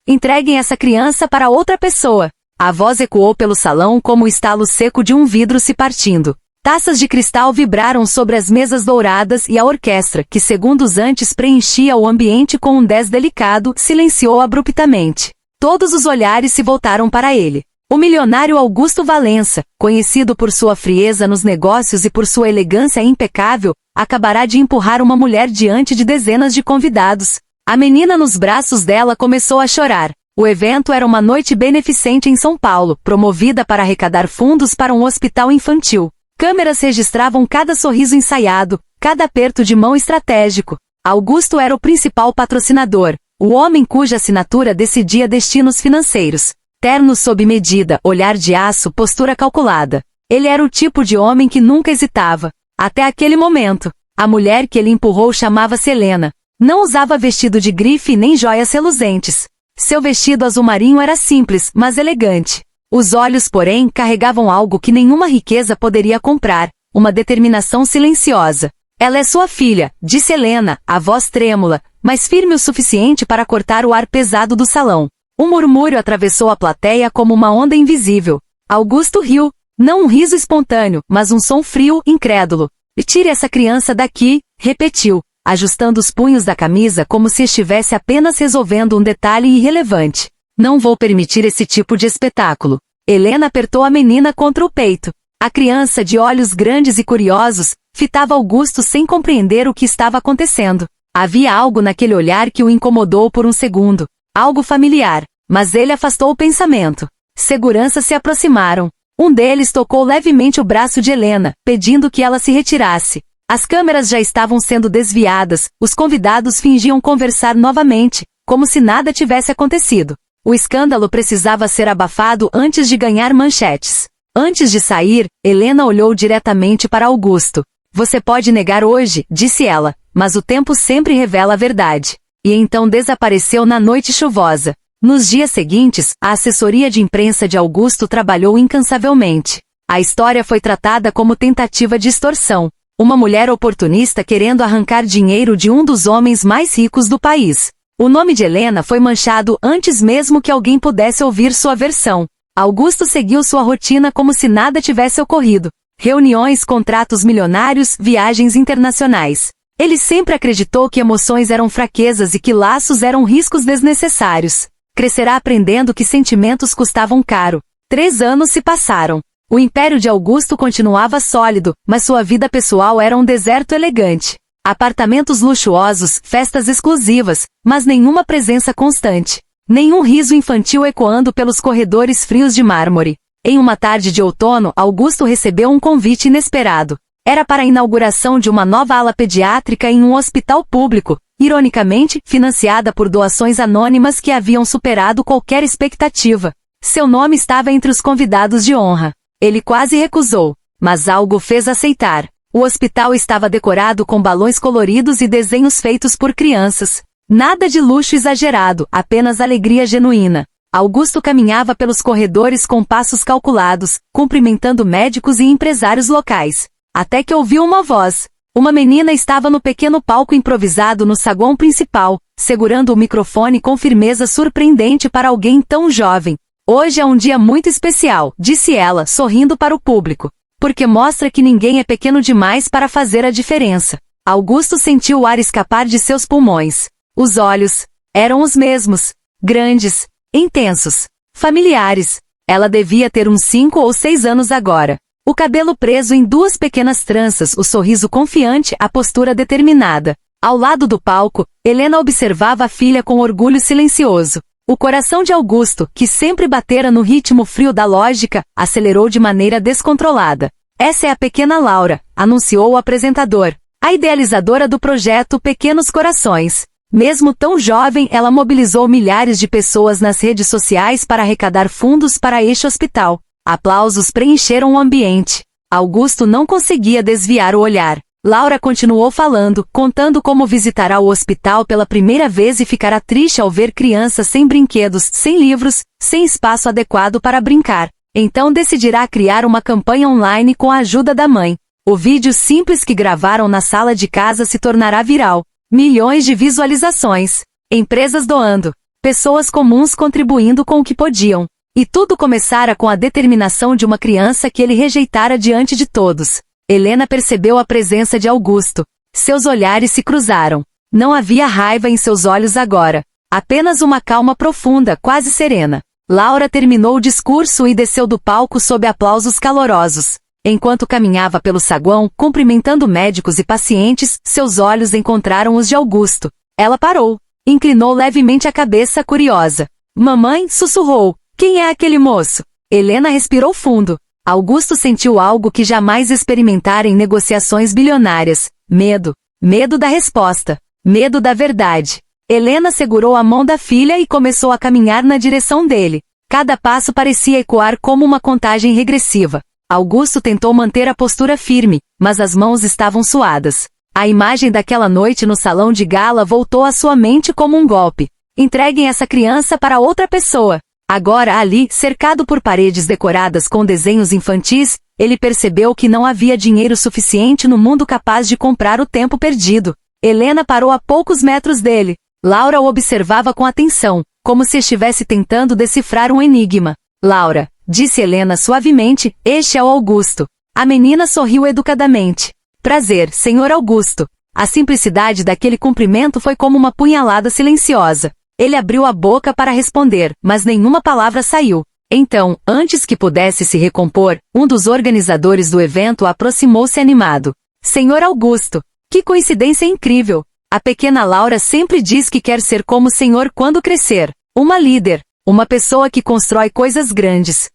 Entreguem essa criança para outra pessoa. A voz ecoou pelo salão como o estalo seco de um vidro se partindo. Taças de cristal vibraram sobre as mesas douradas e a orquestra, que segundos antes preenchia o ambiente com um dez delicado, silenciou abruptamente. Todos os olhares se voltaram para ele. O milionário Augusto Valença, conhecido por sua frieza nos negócios e por sua elegância impecável, acabará de empurrar uma mulher diante de dezenas de convidados. A menina nos braços dela começou a chorar. O evento era uma noite beneficente em São Paulo, promovida para arrecadar fundos para um hospital infantil. Câmeras registravam cada sorriso ensaiado, cada aperto de mão estratégico. Augusto era o principal patrocinador, o homem cuja assinatura decidia destinos financeiros. Terno sob medida, olhar de aço, postura calculada. Ele era o tipo de homem que nunca hesitava. Até aquele momento. A mulher que ele empurrou chamava-se Helena. Não usava vestido de grife nem joias reluzentes. Seu vestido azul marinho era simples, mas elegante. Os olhos, porém, carregavam algo que nenhuma riqueza poderia comprar, uma determinação silenciosa. Ela é sua filha, disse Helena, a voz trêmula, mas firme o suficiente para cortar o ar pesado do salão. Um murmúrio atravessou a plateia como uma onda invisível. Augusto riu, não um riso espontâneo, mas um som frio, incrédulo. Tire essa criança daqui, repetiu, ajustando os punhos da camisa como se estivesse apenas resolvendo um detalhe irrelevante. Não vou permitir esse tipo de espetáculo. Helena apertou a menina contra o peito. A criança, de olhos grandes e curiosos, fitava Augusto sem compreender o que estava acontecendo. Havia algo naquele olhar que o incomodou por um segundo. Algo familiar, mas ele afastou o pensamento. Seguranças se aproximaram. Um deles tocou levemente o braço de Helena, pedindo que ela se retirasse. As câmeras já estavam sendo desviadas, os convidados fingiam conversar novamente, como se nada tivesse acontecido. O escândalo precisava ser abafado antes de ganhar manchetes. Antes de sair, Helena olhou diretamente para Augusto. Você pode negar hoje, disse ela, mas o tempo sempre revela a verdade. E então desapareceu na noite chuvosa. Nos dias seguintes, a assessoria de imprensa de Augusto trabalhou incansavelmente. A história foi tratada como tentativa de extorsão. Uma mulher oportunista querendo arrancar dinheiro de um dos homens mais ricos do país. O nome de Helena foi manchado antes mesmo que alguém pudesse ouvir sua versão. Augusto seguiu sua rotina como se nada tivesse ocorrido. Reuniões, contratos milionários, viagens internacionais. Ele sempre acreditou que emoções eram fraquezas e que laços eram riscos desnecessários. Crescerá aprendendo que sentimentos custavam caro. 3 anos se passaram. O império de Augusto continuava sólido, mas sua vida pessoal era um deserto elegante. Apartamentos luxuosos, festas exclusivas, mas nenhuma presença constante. Nenhum riso infantil ecoando pelos corredores frios de mármore. Em uma tarde de outono, Augusto recebeu um convite inesperado. Era para a inauguração de uma nova ala pediátrica em um hospital público, ironicamente, financiada por doações anônimas que haviam superado qualquer expectativa. Seu nome estava entre os convidados de honra. Ele quase recusou, mas algo o fez aceitar. O hospital estava decorado com balões coloridos e desenhos feitos por crianças. Nada de luxo exagerado, apenas alegria genuína. Augusto caminhava pelos corredores com passos calculados, cumprimentando médicos e empresários locais. Até que ouviu uma voz. Uma menina estava no pequeno palco improvisado no saguão principal, segurando o microfone com firmeza surpreendente para alguém tão jovem. Hoje é um dia muito especial, disse ela, sorrindo para o público. Porque mostra que ninguém é pequeno demais para fazer a diferença. Augusto sentiu o ar escapar de seus pulmões. Os olhos eram os mesmos, grandes, intensos, familiares. Ela devia ter uns 5 ou 6 anos agora. O cabelo preso em 2 pequenas tranças, o sorriso confiante, a postura determinada. Ao lado do palco, Helena observava a filha com orgulho silencioso. O coração de Augusto, que sempre batera no ritmo frio da lógica, acelerou de maneira descontrolada. Essa é a pequena Laura, anunciou o apresentador. A idealizadora do projeto Pequenos Corações. Mesmo tão jovem, ela mobilizou milhares de pessoas nas redes sociais para arrecadar fundos para este hospital. Aplausos preencheram o ambiente. Augusto não conseguia desviar o olhar. Laura continuou falando, contando como visitará o hospital pela primeira vez e ficará triste ao ver crianças sem brinquedos, sem livros, sem espaço adequado para brincar. Então decidirá criar uma campanha online com a ajuda da mãe. O vídeo simples que gravaram na sala de casa se tornará viral. Milhões de visualizações. Empresas doando. pessoas comuns contribuindo com o que podiam. E tudo começara com a determinação de uma criança que ele rejeitara diante de todos. Helena percebeu a presença de Augusto. Seus olhares se cruzaram. Não havia raiva em seus olhos agora. Apenas uma calma profunda, quase serena. Laura terminou o discurso e desceu do palco sob aplausos calorosos. Enquanto caminhava pelo saguão, cumprimentando médicos e pacientes, seus olhos encontraram os de Augusto. Ela parou. Inclinou levemente a cabeça, curiosa. Mamãe, sussurrou. Quem é aquele moço? Helena respirou fundo. Augusto sentiu algo que jamais experimentara em negociações bilionárias. Medo. Medo da resposta. Medo da verdade. Helena segurou a mão da filha e começou a caminhar na direção dele. Cada passo parecia ecoar como uma contagem regressiva. Augusto tentou manter a postura firme, mas as mãos estavam suadas. A imagem daquela noite no salão de gala voltou à sua mente como um golpe. Entreguem essa criança para outra pessoa. Agora ali, cercado por paredes decoradas com desenhos infantis, ele percebeu que não havia dinheiro suficiente no mundo capaz de comprar o tempo perdido. Helena parou a poucos metros dele. Laura o observava com atenção, como se estivesse tentando decifrar um enigma. Laura, disse Helena suavemente, este é o Augusto. A menina sorriu educadamente. Prazer, senhor Augusto. A simplicidade daquele cumprimento foi como uma punhalada silenciosa. Ele abriu a boca para responder, mas nenhuma palavra saiu. Então, antes que pudesse se recompor, um dos organizadores do evento aproximou-se animado. Senhor Augusto, que coincidência incrível! A pequena Laura sempre diz que quer ser como o senhor quando crescer. Uma líder, uma pessoa que constrói coisas grandes.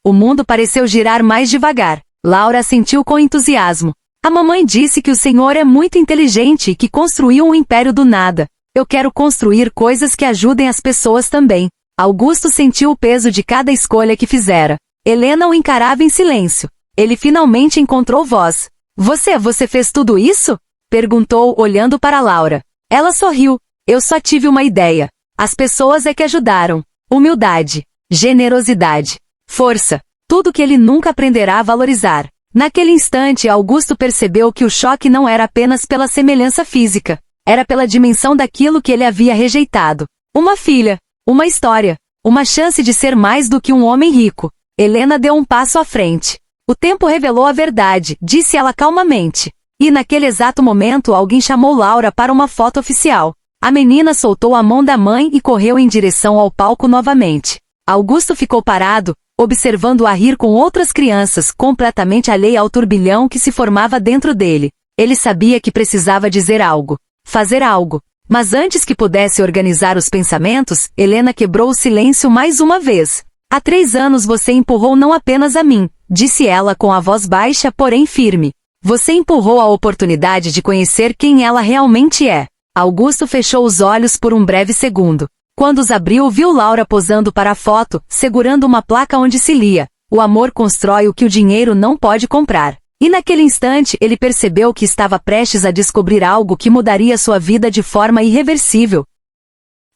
O mundo pareceu girar mais devagar. Laura assentiu com entusiasmo. A mamãe disse que o senhor é muito inteligente e que construiu um império do nada. Eu quero construir coisas que ajudem as pessoas também. Augusto sentiu o peso de cada escolha que fizera. Helena o encarava em silêncio. Ele finalmente encontrou voz. Você fez tudo isso? Perguntou, olhando para Laura. Ela sorriu. Eu só tive uma ideia. As pessoas é que ajudaram. Humildade, generosidade, força. Tudo que ele nunca aprenderá a valorizar. Naquele instante, Augusto percebeu que o choque não era apenas pela semelhança física. Era pela dimensão daquilo que ele havia rejeitado. Uma filha, uma história, uma chance de ser mais do que um homem rico. Helena deu um passo à frente. O tempo revelou a verdade, disse ela calmamente. E naquele exato momento alguém chamou Laura para uma foto oficial. A menina soltou a mão da mãe e correu em direção ao palco novamente. Augusto ficou parado, observando-a rir com outras crianças, completamente alheia ao turbilhão que se formava dentro dele. Ele sabia que precisava dizer algo. Fazer algo. Mas antes que pudesse organizar os pensamentos, Helena quebrou o silêncio mais uma vez. Há 3 anos você empurrou não apenas a mim, disse ela com a voz baixa, porém firme. Você empurrou a oportunidade de conhecer quem ela realmente é. Augusto fechou os olhos por um breve segundo. Quando os abriu, viu Laura posando para a foto, segurando uma placa onde se lia: o amor constrói o que o dinheiro não pode comprar. E naquele instante ele percebeu que estava prestes a descobrir algo que mudaria sua vida de forma irreversível.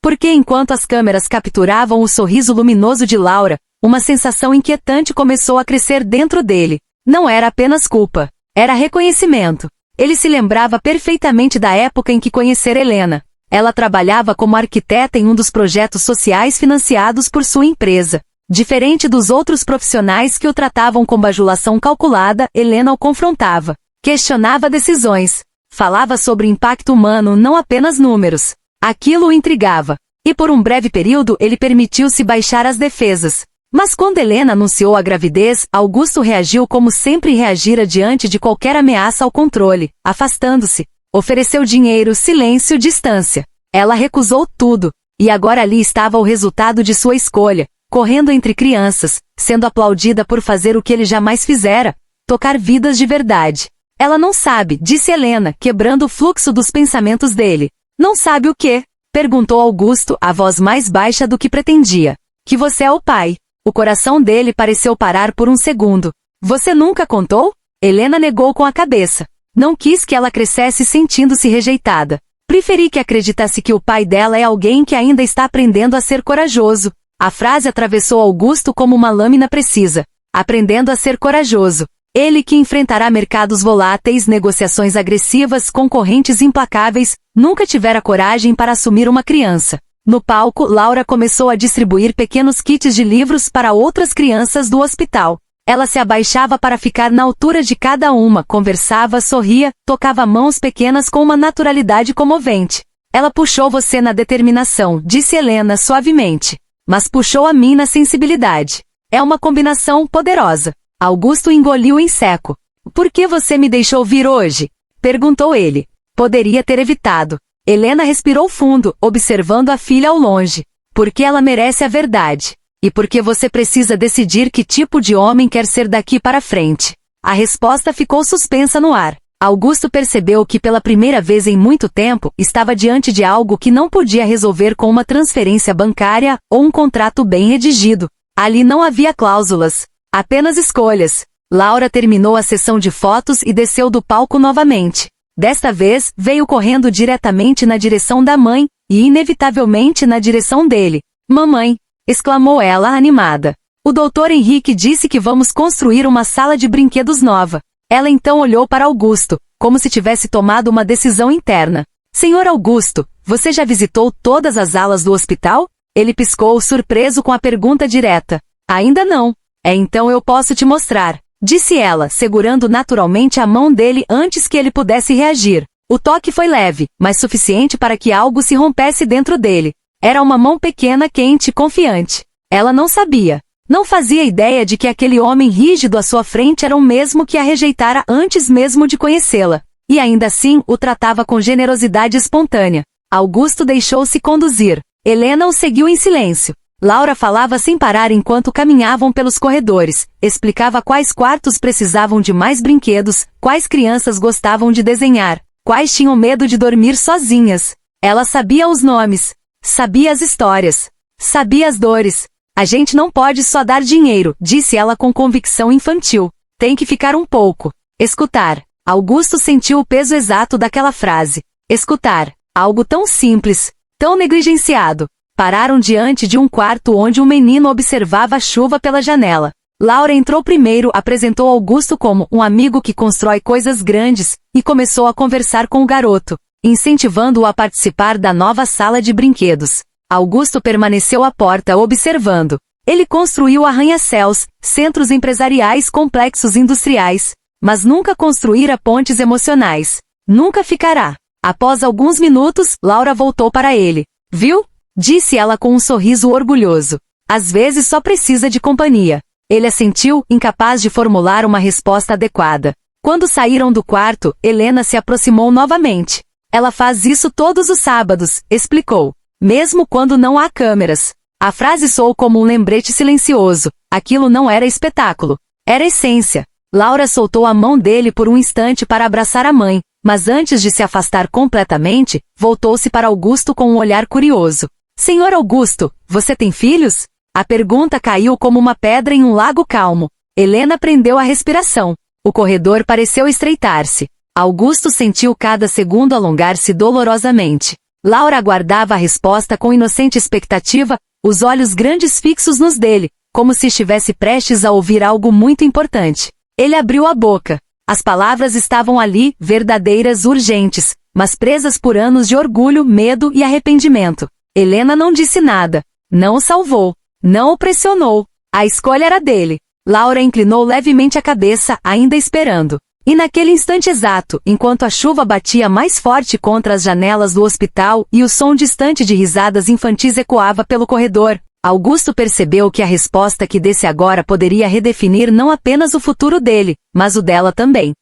Porque enquanto as câmeras capturavam o sorriso luminoso de Laura, uma sensação inquietante começou a crescer dentro dele. Não era apenas culpa. Era reconhecimento. Ele se lembrava perfeitamente da época em que conhecera Helena. Ela trabalhava como arquiteta em um dos projetos sociais financiados por sua empresa. Diferente dos outros profissionais que o tratavam com bajulação calculada, Helena o confrontava. Questionava decisões. Falava sobre impacto humano, não apenas números. Aquilo o intrigava. E por um breve período ele permitiu-se baixar as defesas. Mas quando Helena anunciou a gravidez, Augusto reagiu como sempre reagira diante de qualquer ameaça ao controle, afastando-se. Ofereceu dinheiro, silêncio, distância. Ela recusou tudo. E agora ali estava o resultado de sua escolha. Correndo entre crianças, sendo aplaudida por fazer o que ele jamais fizera, tocar vidas de verdade. Ela não sabe, disse Helena, quebrando o fluxo dos pensamentos dele. Não sabe o quê? Perguntou Augusto, a voz mais baixa do que pretendia. Que você é o pai. O coração dele pareceu parar por um segundo. Você nunca contou? Helena negou com a cabeça. Não quis que ela crescesse sentindo-se rejeitada. Preferi que acreditasse que o pai dela é alguém que ainda está aprendendo a ser corajoso. A frase atravessou Augusto como uma lâmina precisa. Aprendendo a ser corajoso. Ele que enfrentará mercados voláteis, negociações agressivas, concorrentes implacáveis, nunca tivera coragem para assumir uma criança. No palco, Laura começou a distribuir pequenos kits de livros para outras crianças do hospital. Ela se abaixava para ficar na altura de cada uma, conversava, sorria, tocava mãos pequenas com uma naturalidade comovente. Ela puxou você na determinação, disse Helena suavemente. Mas puxou a mim na sensibilidade. É uma combinação poderosa. Augusto engoliu em seco. Por que você me deixou vir hoje? Perguntou ele. Poderia ter evitado. Helena respirou fundo, observando a filha ao longe. Porque ela merece a verdade. E porque você precisa decidir que tipo de homem quer ser daqui para frente. A resposta ficou suspensa no ar. Augusto percebeu que pela primeira vez em muito tempo, estava diante de algo que não podia resolver com uma transferência bancária ou um contrato bem redigido. Ali não havia cláusulas, apenas escolhas. Laura terminou a sessão de fotos e desceu do palco novamente. Desta vez, veio correndo diretamente na direção da mãe, e inevitavelmente na direção dele. Mamãe! Exclamou ela animada. O Dr. Henrique disse que vamos construir uma sala de brinquedos nova. Ela então olhou para Augusto, como se tivesse tomado uma decisão interna. Senhor Augusto, você já visitou todas as alas do hospital? Ele piscou, surpreso com a pergunta direta. Ainda não. Então eu posso te mostrar, disse ela, segurando naturalmente a mão dele antes que ele pudesse reagir. O toque foi leve, mas suficiente para que algo se rompesse dentro dele. Era uma mão pequena, quente e confiante. Ela não sabia. Não fazia ideia de que aquele homem rígido à sua frente era o mesmo que a rejeitara antes mesmo de conhecê-la. E ainda assim, o tratava com generosidade espontânea. Augusto deixou-se conduzir. Helena o seguiu em silêncio. Laura falava sem parar enquanto caminhavam pelos corredores, explicava quais quartos precisavam de mais brinquedos, quais crianças gostavam de desenhar, quais tinham medo de dormir sozinhas. Ela sabia os nomes, sabia as histórias, sabia as dores. A gente não pode só dar dinheiro, disse ela com convicção infantil. Tem que ficar um pouco. Escutar. Augusto sentiu o peso exato daquela frase. Escutar. Algo tão simples, tão negligenciado. Pararam diante de um quarto onde um menino observava a chuva pela janela. Laura entrou primeiro, apresentou Augusto como um amigo que constrói coisas grandes, e começou a conversar com o garoto, incentivando-o a participar da nova sala de brinquedos. Augusto permaneceu à porta observando. Ele construiu arranha-céus, centros empresariais, complexos industriais, mas nunca construíra pontes emocionais. Nunca ficará. Após alguns minutos, Laura voltou para ele. Viu? Disse ela com um sorriso orgulhoso. Às vezes só precisa de companhia. Ele assentiu, incapaz de formular uma resposta adequada. Quando saíram do quarto, Helena se aproximou novamente. Ela faz isso todos os sábados, explicou. Mesmo quando não há câmeras. A frase soou como um lembrete silencioso. Aquilo não era espetáculo. Era essência. Laura soltou a mão dele por um instante para abraçar a mãe, mas antes de se afastar completamente, voltou-se para Augusto com um olhar curioso. Senhor Augusto, você tem filhos? A pergunta caiu como uma pedra em um lago calmo. Helena prendeu a respiração. O corredor pareceu estreitar-se. Augusto sentiu cada segundo alongar-se dolorosamente. Laura aguardava a resposta com inocente expectativa, os olhos grandes fixos nos dele, como se estivesse prestes a ouvir algo muito importante. Ele abriu a boca. As palavras estavam ali, verdadeiras, urgentes, mas presas por anos de orgulho, medo e arrependimento. Helena não disse nada. Não o salvou. Não o pressionou. A escolha era dele. Laura inclinou levemente a cabeça, ainda esperando. E naquele instante exato, enquanto a chuva batia mais forte contra as janelas do hospital e o som distante de risadas infantis ecoava pelo corredor, Augusto percebeu que a resposta que desse agora poderia redefinir não apenas o futuro dele, mas o dela também.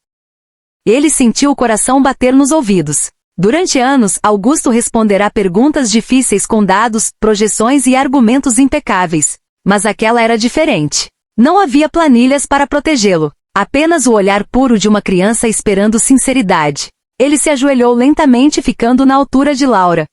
Ele sentiu o coração bater nos ouvidos. Durante anos, Augusto responderá perguntas difíceis com dados, projeções e argumentos impecáveis. Mas aquela era diferente. Não havia planilhas para protegê-lo. Apenas o olhar puro de uma criança esperando sinceridade. Ele se ajoelhou lentamente, ficando na altura de Laura.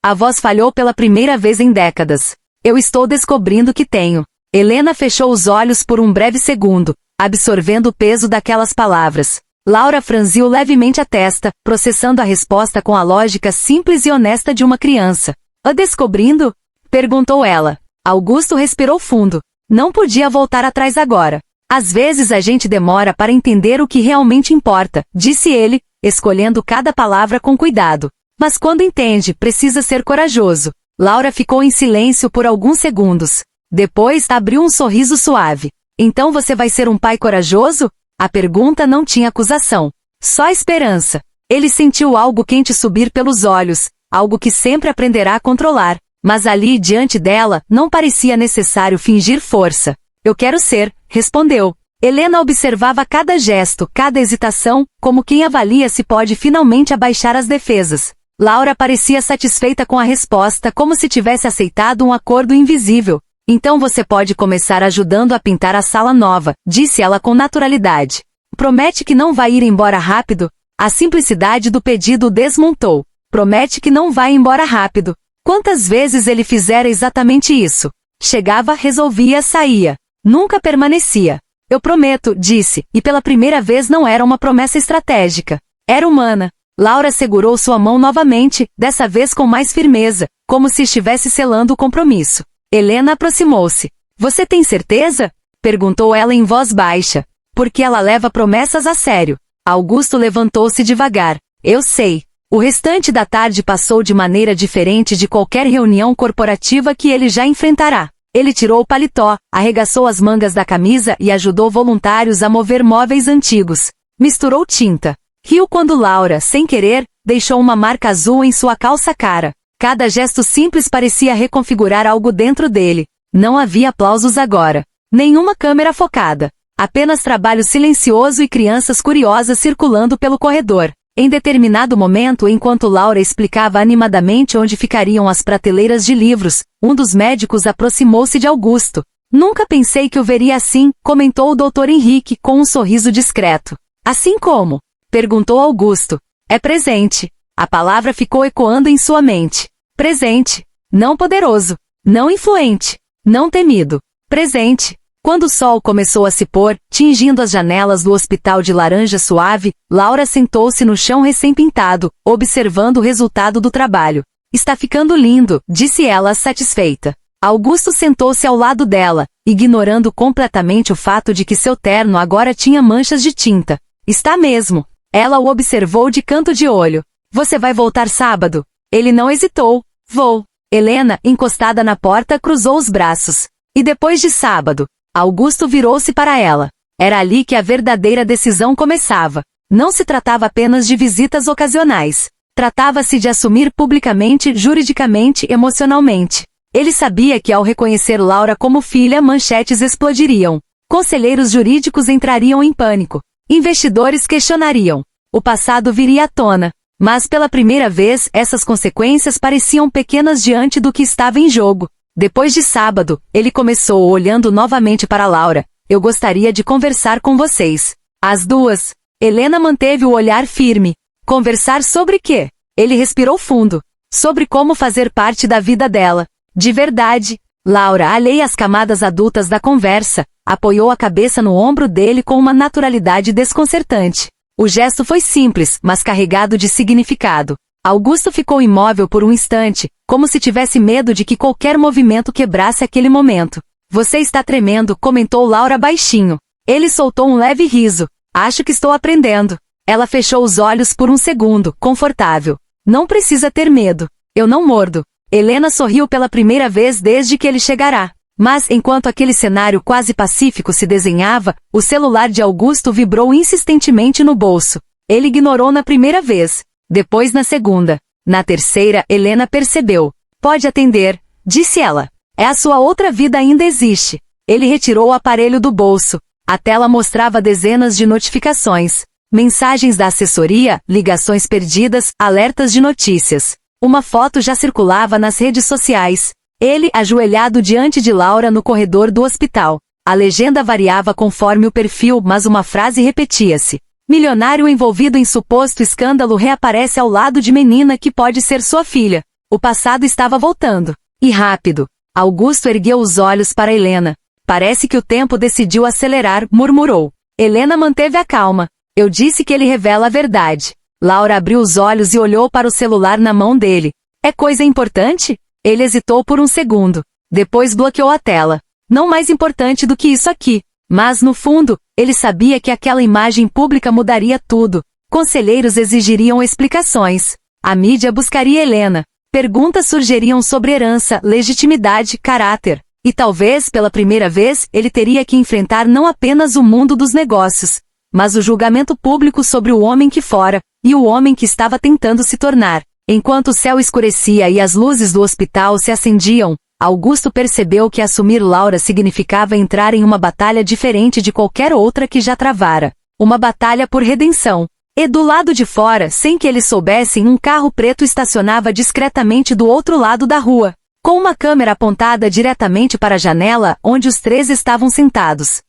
A voz falhou pela primeira vez em décadas. Eu estou descobrindo que tenho. Helena fechou os olhos por um breve segundo, absorvendo o peso daquelas palavras. Laura franziu levemente a testa, processando a resposta com a lógica simples e honesta de uma criança. A descobrindo? Perguntou ela. Augusto respirou fundo. Não podia voltar atrás agora. Às vezes a gente demora para entender o que realmente importa, disse ele, escolhendo cada palavra com cuidado. Mas quando entende, precisa ser corajoso. Laura ficou em silêncio por alguns segundos. Depois abriu um sorriso suave. Então você vai ser um pai corajoso? A pergunta não tinha acusação. Só esperança. Ele sentiu algo quente subir pelos olhos, algo que sempre aprenderá a controlar. Mas ali, diante dela, não parecia necessário fingir força. Eu quero ser, respondeu. Helena observava cada gesto, cada hesitação, como quem avalia se pode finalmente abaixar as defesas. Laura parecia satisfeita com a resposta, como se tivesse aceitado um acordo invisível. Então você pode começar ajudando a pintar a sala nova, disse ela com naturalidade. Promete que não vai ir embora rápido? A simplicidade do pedido o desmontou. Promete que não vai embora rápido. Quantas vezes ele fizera exatamente isso? Chegava, resolvia, saía. Nunca permanecia. Eu prometo, disse, e pela primeira vez não era uma promessa estratégica. Era humana. Laura segurou sua mão novamente, dessa vez com mais firmeza, como se estivesse selando o compromisso. Helena aproximou-se. Você tem certeza? Perguntou ela em voz baixa. Porque ela leva promessas a sério. Augusto levantou-se devagar. Eu sei. O restante da tarde passou de maneira diferente de qualquer reunião corporativa que ele já enfrentará. Ele tirou o paletó, arregaçou as mangas da camisa e ajudou voluntários a mover móveis antigos. Misturou tinta. Riu quando Laura, sem querer, deixou uma marca azul em sua calça cara. Cada gesto simples parecia reconfigurar algo dentro dele. Não havia aplausos agora. Nenhuma câmera focada. Apenas trabalho silencioso e crianças curiosas circulando pelo corredor. Em determinado momento, enquanto Laura explicava animadamente onde ficariam as prateleiras de livros, um dos médicos aproximou-se de Augusto. Nunca pensei que o veria assim, comentou o Dr. Henrique com um sorriso discreto. Assim como? Perguntou Augusto. É presente. A palavra ficou ecoando em sua mente. Presente. Não poderoso. Não influente. Não temido. Presente. Quando o sol começou a se pôr, tingindo as janelas do hospital de laranja suave, Laura sentou-se no chão recém-pintado, observando o resultado do trabalho. Está ficando lindo, disse ela satisfeita. Augusto sentou-se ao lado dela, ignorando completamente o fato de que seu terno agora tinha manchas de tinta. Está mesmo. Ela o observou de canto de olho. Você vai voltar sábado? Ele não hesitou. Vou. Helena, encostada na porta, cruzou os braços. E depois de sábado? Augusto virou-se para ela. Era ali que a verdadeira decisão começava. Não se tratava apenas de visitas ocasionais. Tratava-se de assumir publicamente, juridicamente, emocionalmente. Ele sabia que ao reconhecer Laura como filha, manchetes explodiriam. Conselheiros jurídicos entrariam em pânico. Investidores questionariam. O passado viria à tona. Mas pela primeira vez, essas consequências pareciam pequenas diante do que estava em jogo. Depois de sábado, ele começou olhando novamente para Laura. Eu gostaria de conversar com vocês. As duas. Helena manteve o olhar firme. Conversar sobre quê? Ele respirou fundo. Sobre como fazer parte da vida dela. De verdade. Laura, alheia às camadas adultas da conversa, apoiou a cabeça no ombro dele com uma naturalidade desconcertante. O gesto foi simples, mas carregado de significado. Augusto ficou imóvel por um instante, como se tivesse medo de que qualquer movimento quebrasse aquele momento. Você está tremendo, comentou Laura baixinho. Ele soltou um leve riso. Acho que estou aprendendo. Ela fechou os olhos por um segundo, confortável. Não precisa ter medo. Eu não mordo. Helena sorriu pela primeira vez desde que ele chegará. Mas, enquanto aquele cenário quase pacífico se desenhava, o celular de Augusto vibrou insistentemente no bolso. Ele ignorou na primeira vez. Depois na segunda. Na terceira, Helena percebeu. Pode atender, disse ela. A sua outra vida ainda existe. Ele retirou o aparelho do bolso. A tela mostrava dezenas de notificações. Mensagens da assessoria, ligações perdidas, alertas de notícias. Uma foto já circulava nas redes sociais. Ele, ajoelhado diante de Laura no corredor do hospital. A legenda variava conforme o perfil, mas uma frase repetia-se. Milionário envolvido em suposto escândalo reaparece ao lado de menina que pode ser sua filha. O passado estava voltando. E rápido. Augusto ergueu os olhos para Helena. Parece que o tempo decidiu acelerar, murmurou. Helena manteve a calma. Eu disse que ele revela a verdade. Laura abriu os olhos e olhou para o celular na mão dele. É coisa importante? Ele hesitou por um segundo. Depois bloqueou a tela. Não mais importante do que isso aqui. Mas, no fundo, ele sabia que aquela imagem pública mudaria tudo. Conselheiros exigiriam explicações. A mídia buscaria Helena. Perguntas surgiriam sobre herança, legitimidade, caráter. E talvez, pela primeira vez, ele teria que enfrentar não apenas o mundo dos negócios, mas o julgamento público sobre o homem que fora, e o homem que estava tentando se tornar. Enquanto o céu escurecia e as luzes do hospital se acendiam, Augusto percebeu que assumir Laura significava entrar em uma batalha diferente de qualquer outra que já travara. Uma batalha por redenção. E do lado de fora, sem que eles soubessem, um carro preto estacionava discretamente do outro lado da rua, com uma câmera apontada diretamente para a janela onde os três estavam sentados.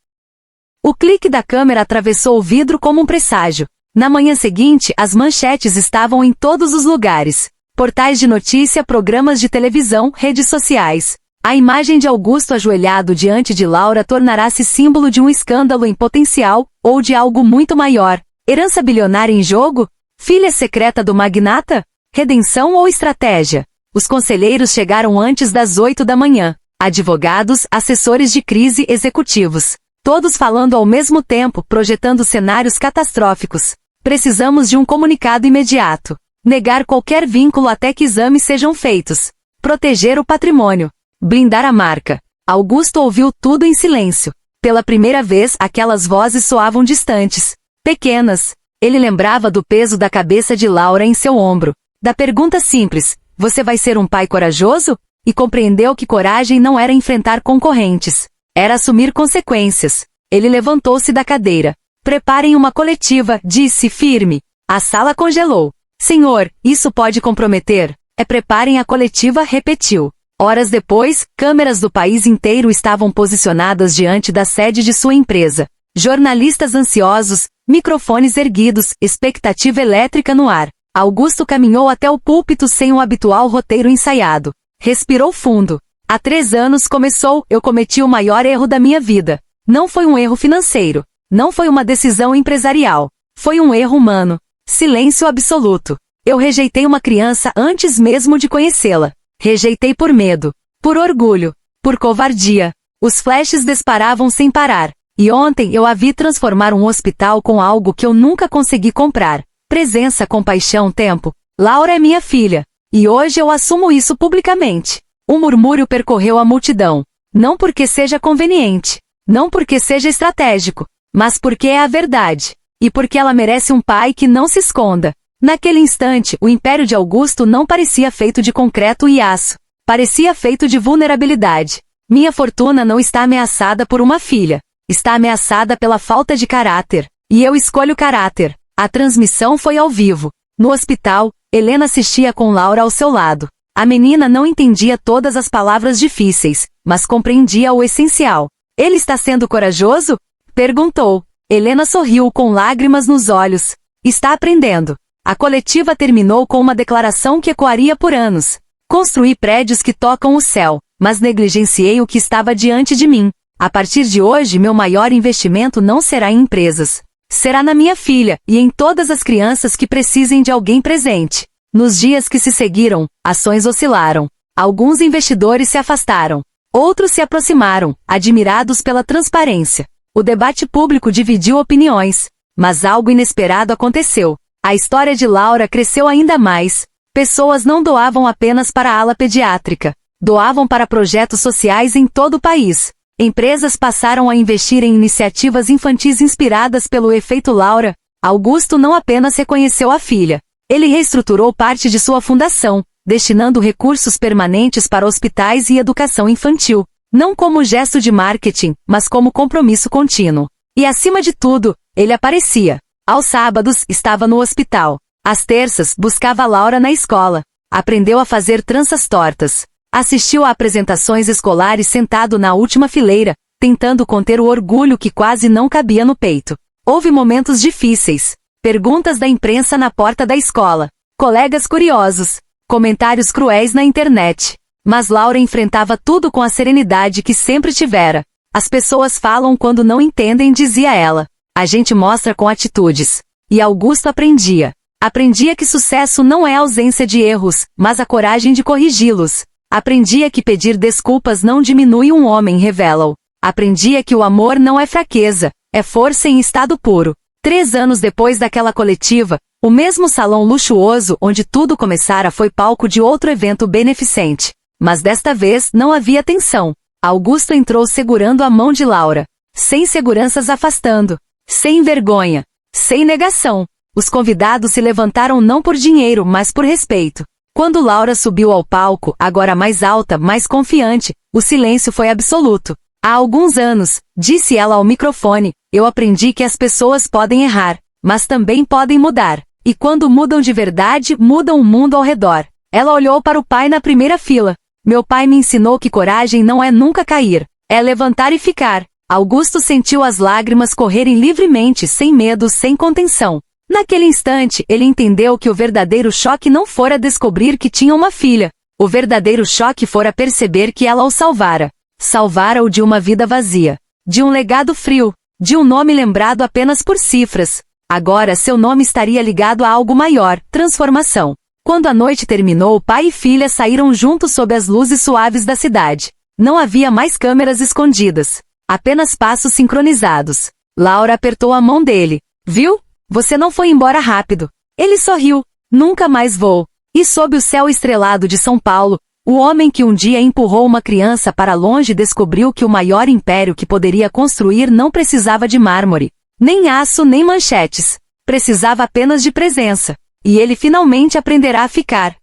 O clique da câmera atravessou o vidro como um presságio. Na manhã seguinte, as manchetes estavam em todos os lugares. Portais de notícia, programas de televisão, redes sociais. A imagem de Augusto ajoelhado diante de Laura tornará-se símbolo de um escândalo em potencial, ou de algo muito maior. Herança bilionária em jogo? Filha secreta do magnata? Redenção ou estratégia? Os conselheiros chegaram antes das 8 da manhã. Advogados, assessores de crise, executivos. Todos falando ao mesmo tempo, projetando cenários catastróficos. Precisamos de um comunicado imediato. Negar qualquer vínculo até que exames sejam feitos. Proteger o patrimônio. Blindar a marca. Augusto ouviu tudo em silêncio. Pela primeira vez, aquelas vozes soavam distantes. Pequenas. Ele lembrava do peso da cabeça de Laura em seu ombro. Da pergunta simples, você vai ser um pai corajoso? E compreendeu que coragem não era enfrentar concorrentes. Era assumir consequências. Ele levantou-se da cadeira. Preparem uma coletiva, disse firme. A sala congelou. Senhor, isso pode comprometer. Preparem a coletiva, repetiu. Horas depois, câmeras do país inteiro estavam posicionadas diante da sede de sua empresa. Jornalistas ansiosos, microfones erguidos, expectativa elétrica no ar. Augusto caminhou até o púlpito sem o habitual roteiro ensaiado. Respirou fundo. Há 3 anos começou, eu cometi o maior erro da minha vida. Não foi um erro financeiro. Não foi uma decisão empresarial. Foi um erro humano. Silêncio absoluto. Eu rejeitei uma criança antes mesmo de conhecê-la. Rejeitei por medo. Por orgulho. Por covardia. Os flashes disparavam sem parar. E ontem eu a vi transformar um hospital com algo que eu nunca consegui comprar. Presença, compaixão, tempo. Laura é minha filha. E hoje eu assumo isso publicamente. Um murmúrio percorreu a multidão. Não porque seja conveniente. Não porque seja estratégico. Mas porque é a verdade. E porque ela merece um pai que não se esconda. Naquele instante, o império de Augusto não parecia feito de concreto e aço. Parecia feito de vulnerabilidade. Minha fortuna não está ameaçada por uma filha. Está ameaçada pela falta de caráter. E eu escolho caráter. A transmissão foi ao vivo. No hospital, Helena assistia com Laura ao seu lado. A menina não entendia todas as palavras difíceis, mas compreendia o essencial. Ele está sendo corajoso? Perguntou. Helena sorriu com lágrimas nos olhos. Está aprendendo. A coletiva terminou com uma declaração que ecoaria por anos. Construí prédios que tocam o céu, mas negligenciei o que estava diante de mim. A partir de hoje, meu maior investimento não será em empresas. Será na minha filha, e em todas as crianças que precisem de alguém presente. Nos dias que se seguiram, ações oscilaram. Alguns investidores se afastaram. Outros se aproximaram, admirados pela transparência. O debate público dividiu opiniões. Mas algo inesperado aconteceu. A história de Laura cresceu ainda mais. Pessoas não doavam apenas para a ala pediátrica. Doavam para projetos sociais em todo o país. Empresas passaram a investir em iniciativas infantis inspiradas pelo efeito Laura. Augusto não apenas reconheceu a filha. Ele reestruturou parte de sua fundação, destinando recursos permanentes para hospitais e educação infantil. Não como gesto de marketing, mas como compromisso contínuo. E acima de tudo, ele aparecia. Aos sábados, estava no hospital. Às terças, buscava Laura na escola. Aprendeu a fazer tranças tortas. Assistiu a apresentações escolares sentado na última fileira, tentando conter o orgulho que quase não cabia no peito. Houve momentos difíceis. Perguntas da imprensa na porta da escola. Colegas curiosos. Comentários cruéis na internet. Mas Laura enfrentava tudo com a serenidade que sempre tivera. As pessoas falam quando não entendem, dizia ela. A gente mostra com atitudes. E Augusto aprendia. Aprendia que sucesso não é ausência de erros, mas a coragem de corrigi-los. Aprendia que pedir desculpas não diminui um homem, revela-o. Aprendia que o amor não é fraqueza, é força em estado puro. 3 anos depois daquela coletiva, o mesmo salão luxuoso onde tudo começara foi palco de outro evento beneficente. Mas desta vez não havia tensão. Augusto entrou segurando a mão de Laura. Sem seguranças afastando. Sem vergonha. Sem negação. Os convidados se levantaram não por dinheiro, mas por respeito. Quando Laura subiu ao palco, agora mais alta, mais confiante, o silêncio foi absoluto. Há alguns anos, disse ela ao microfone, eu aprendi que as pessoas podem errar, mas também podem mudar. E quando mudam de verdade, mudam o mundo ao redor. Ela olhou para o pai na primeira fila. Meu pai me ensinou que coragem não é nunca cair, é levantar e ficar. Augusto sentiu as lágrimas correrem livremente, sem medo, sem contenção. Naquele instante, ele entendeu que o verdadeiro choque não fora descobrir que tinha uma filha. O verdadeiro choque fora perceber que ela o salvara. Salvara-o de uma vida vazia. De um legado frio. De um nome lembrado apenas por cifras. Agora seu nome estaria ligado a algo maior, transformação. Quando a noite terminou, pai e filha saíram juntos sob as luzes suaves da cidade. Não havia mais câmeras escondidas. Apenas passos sincronizados. Laura apertou a mão dele. Viu? Você não foi embora rápido. Ele sorriu. Nunca mais vou. E sob o céu estrelado de São Paulo, o homem que um dia empurrou uma criança para longe descobriu que o maior império que poderia construir não precisava de mármore, nem aço nem manchetes. Precisava apenas de presença. E ele finalmente aprenderá a ficar.